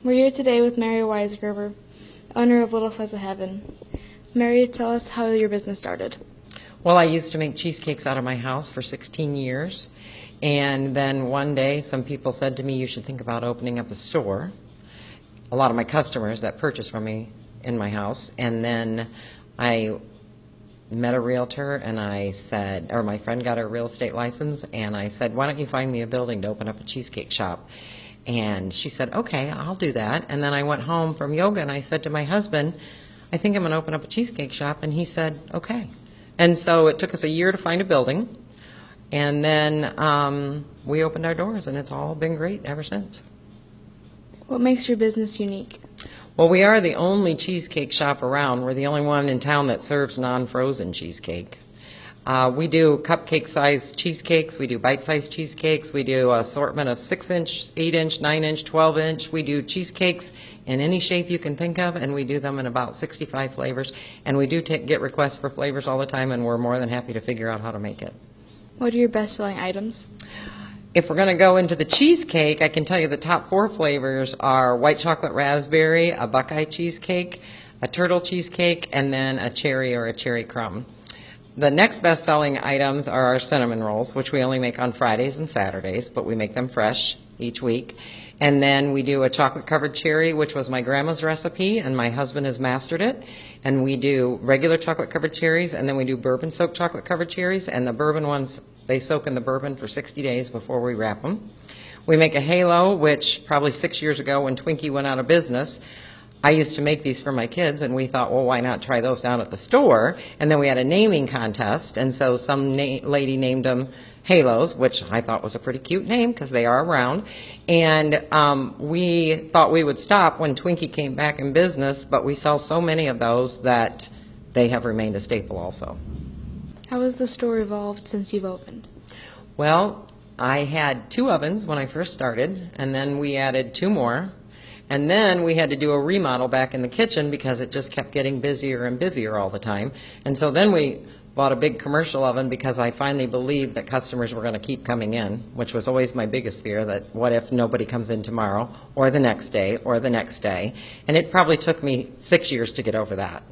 We're here today with Mary Weisgerber, owner of Little Slice of Heaven. Mary, tell us how your business started. Well, I used to make cheesecakes out of my house for 16 years, and then one day some people said to me, you should think about opening up a store. A lot of my customers that purchase from me in my house, and then I met a realtor and I said, or my friend got a real estate license, and I said, why don't you find me a building to open up a cheesecake shop? And she said, okay, I'll do that. And then I went home from yoga and I said to my husband, I think I'm going to open up a cheesecake shop. And he said, okay. And so it took us a year to find a building. And then we opened our doors, and it's all been great ever since. What makes your business unique? Well, we are the only cheesecake shop around. We're the only one in town that serves non-frozen cheesecake. We do cupcake-sized cheesecakes. We do bite-sized cheesecakes. We do an assortment of 6-inch, 8-inch, 9-inch, 12-inch. We do cheesecakes in any shape you can think of, and we do them in about 65 flavors. And we do get requests for flavors all the time, and we're more than happy to figure out how to make it. What are your best-selling items? If we're going to go into the cheesecake, I can tell you the top 4 flavors are white chocolate raspberry, a buckeye cheesecake, a turtle cheesecake, and then a cherry or a cherry crumb. The next best-selling items are our cinnamon rolls, which we only make on Fridays and Saturdays, but we make them fresh each week. And then we do a chocolate-covered cherry, which was my grandma's recipe, and my husband has mastered it. And we do regular chocolate-covered cherries, and then we do bourbon-soaked chocolate-covered cherries, and the bourbon ones, they soak in the bourbon for 60 days before we wrap them. We make a halo, which probably 6 years ago when Twinkie went out of business, I used to make these for my kids, and we thought, well, why not try those down at the store? And then we had a naming contest, and so some lady named them Halos, which I thought was a pretty cute name because they are round. And we thought we would stop when Twinkie came back in business, but we sell so many of those that they have remained a staple also. How has the store evolved since you've opened? Well, I had 2 ovens when I first started, and then we added 2 more. And then we had to do a remodel back in the kitchen because it just kept getting busier and busier all the time. And so then we bought a big commercial oven because I finally believed that customers were going to keep coming in, which was always my biggest fear, that what if nobody comes in tomorrow or the next day or the next day. And it probably took me 6 years to get over that.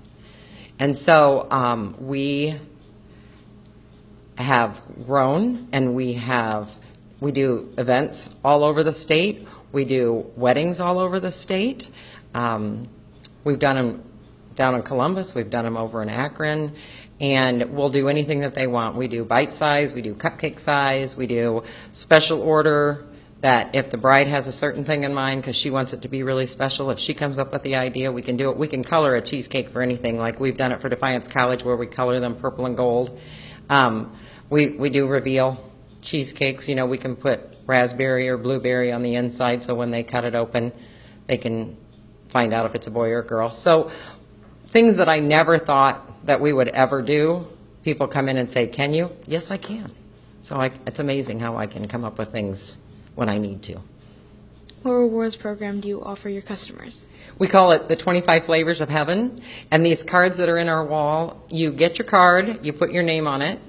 And so we have grown, and we do events all over the state. We do weddings all over the state. We've done them down in Columbus. We've done them over in Akron. And we'll do anything that they want. We do bite size. We do cupcake size. We do special order, that if the bride has a certain thing in mind because she wants it to be really special, if she comes up with the idea, we can do it. We can color a cheesecake for anything. Like we've done it for Defiance College where we color them purple and gold. We do reveal cheesecakes. You know, we can put raspberry or blueberry on the inside, so when they cut it open, they can find out if it's a boy or a girl. So things that I never thought that we would ever do, people come in and say, can you? Yes, I can. So it's amazing how I can come up with things when I need to. What rewards program do you offer your customers? We call it the 25 Flavors of Heaven, and these cards that are in our wall, you get your card, you put your name on it,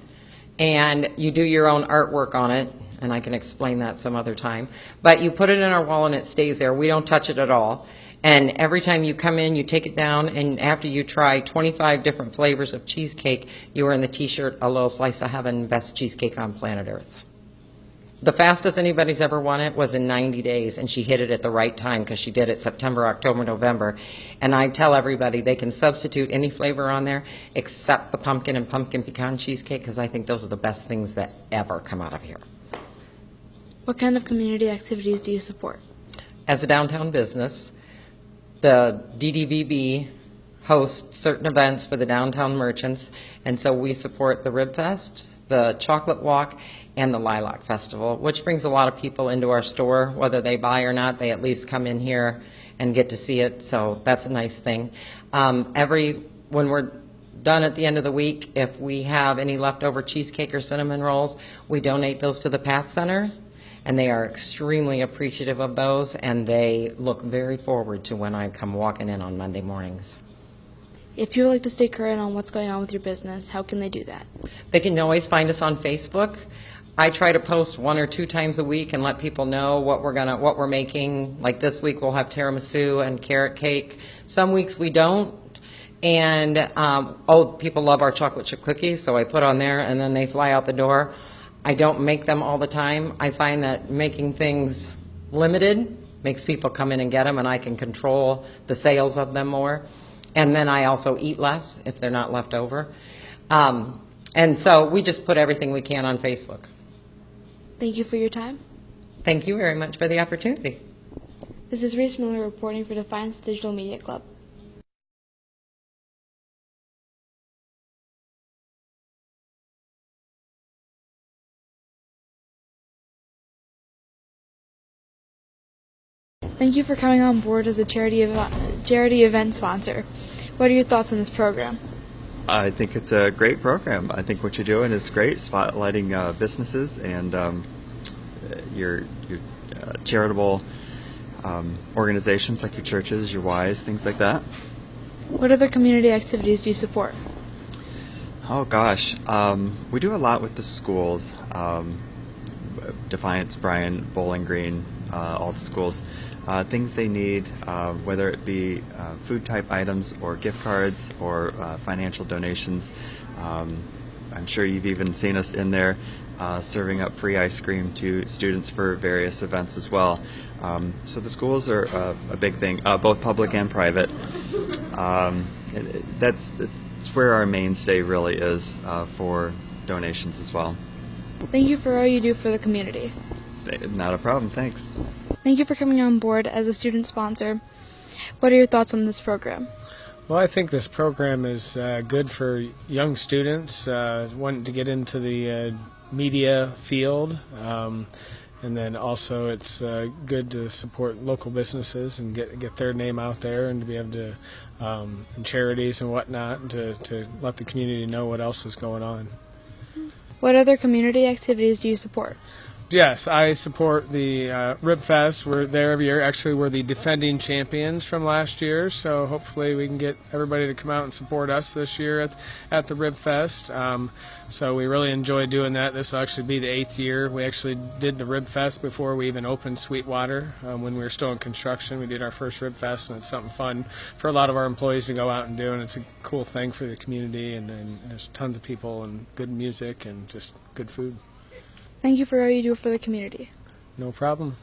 and you do your own artwork on it, and I can explain that some other time. But you put it in our wall and it stays there. We don't touch it at all. And every time you come in, you take it down, and after you try 25 different flavors of cheesecake, you earn the t-shirt, A Little Slice of Heaven, Best Cheesecake on Planet Earth. The fastest anybody's ever won it was in 90 days, and she hit it at the right time because she did it September, October, November. And I tell everybody they can substitute any flavor on there except the pumpkin and pumpkin pecan cheesecake because I think those are the best things that ever come out of here. What kind of community activities do you support? As a downtown business, the DDVB hosts certain events for the downtown merchants, and so we support the Rib Fest, the Chocolate Walk, and the Lilac Festival, which brings a lot of people into our store. Whether they buy or not, they at least come in here and get to see it, so that's a nice thing. When we're done at the end of the week, if we have any leftover cheesecake or cinnamon rolls, we donate those to the Path Center, and they are extremely appreciative of those, and they look very forward to when I come walking in on Monday mornings. If you would like to stay current on what's going on with your business, how can they do that? They can always find us on Facebook. I try to post 1 or 2 times a week and let people know what we're making. Like this week we'll have tiramisu and carrot cake. Some weeks we don't. And people love our chocolate chip cookies, so I put on there and then they fly out the door. I don't make them all the time. I find that making things limited makes people come in and get them, and I can control the sales of them more. And then I also eat less if they're not left over. And so we just put everything we can on Facebook. Thank you for your time. Thank you very much for the opportunity. This is Reese Miller reporting for Defiance Digital Media Club. Thank you for coming on board as a charity event sponsor. What are your thoughts on this program? I think it's a great program. I think what you're doing is great, spotlighting businesses and your charitable organizations like your churches, your Ys, things like that. What other community activities do you support? Oh gosh, we do a lot with the schools, Defiance, Bryan, Bowling Green, all the schools. Things they need, whether it be food type items or gift cards or financial donations. I'm sure you've even seen us in there serving up free ice cream to students for various events as well. So the schools are a big thing, both public and private. That's where our mainstay really is for donations as well. Thank you for all you do for the community. Not a problem, thanks. Thank you for coming on board as a student sponsor. What are your thoughts on this program? Well, I think this program is good for young students wanting to get into the media field, and then also it's good to support local businesses and get their name out there, and to be able to and charities and whatnot, and to let the community know what else is going on. What other community activities do you support? Yes, I support the Rib Fest. We're there every year. Actually, we're the defending champions from last year, so hopefully we can get everybody to come out and support us this year at the Rib Fest. So we really enjoy doing that. This will actually be the 8th year. We actually did the Rib Fest before we even opened Sweetwater. When we were still in construction, we did our first Rib Fest, and it's something fun for a lot of our employees to go out and do, and it's a cool thing for the community, and there's tons of people and good music and just good food. Thank you for all you do for the community. No problem.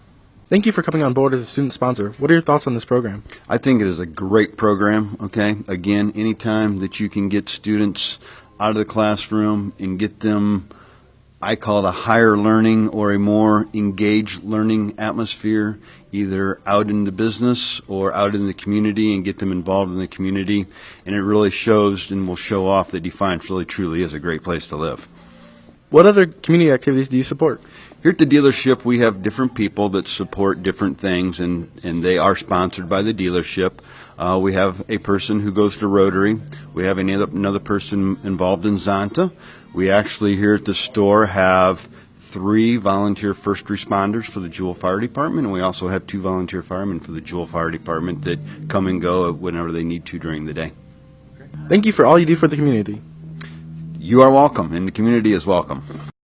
Thank you for coming on board as a student sponsor. What are your thoughts on this program? I think it is a great program, okay? Again, anytime that you can get students out of the classroom and get them, I call it a higher learning or a more engaged learning atmosphere, either out in the business or out in the community, and get them involved in the community. And it really shows and will show off that Defiance really truly is a great place to live. What other community activities do you support? Here at the dealership, we have different people that support different things, and they are sponsored by the dealership. We have a person who goes to Rotary. We have another person involved in Zonta. We actually here at the store have 3 volunteer first responders for the Jewell Fire Department, and we also have 2 volunteer firemen for the Jewell Fire Department that come and go whenever they need to during the day. Thank you for all you do for the community. You are welcome, and the community is welcome.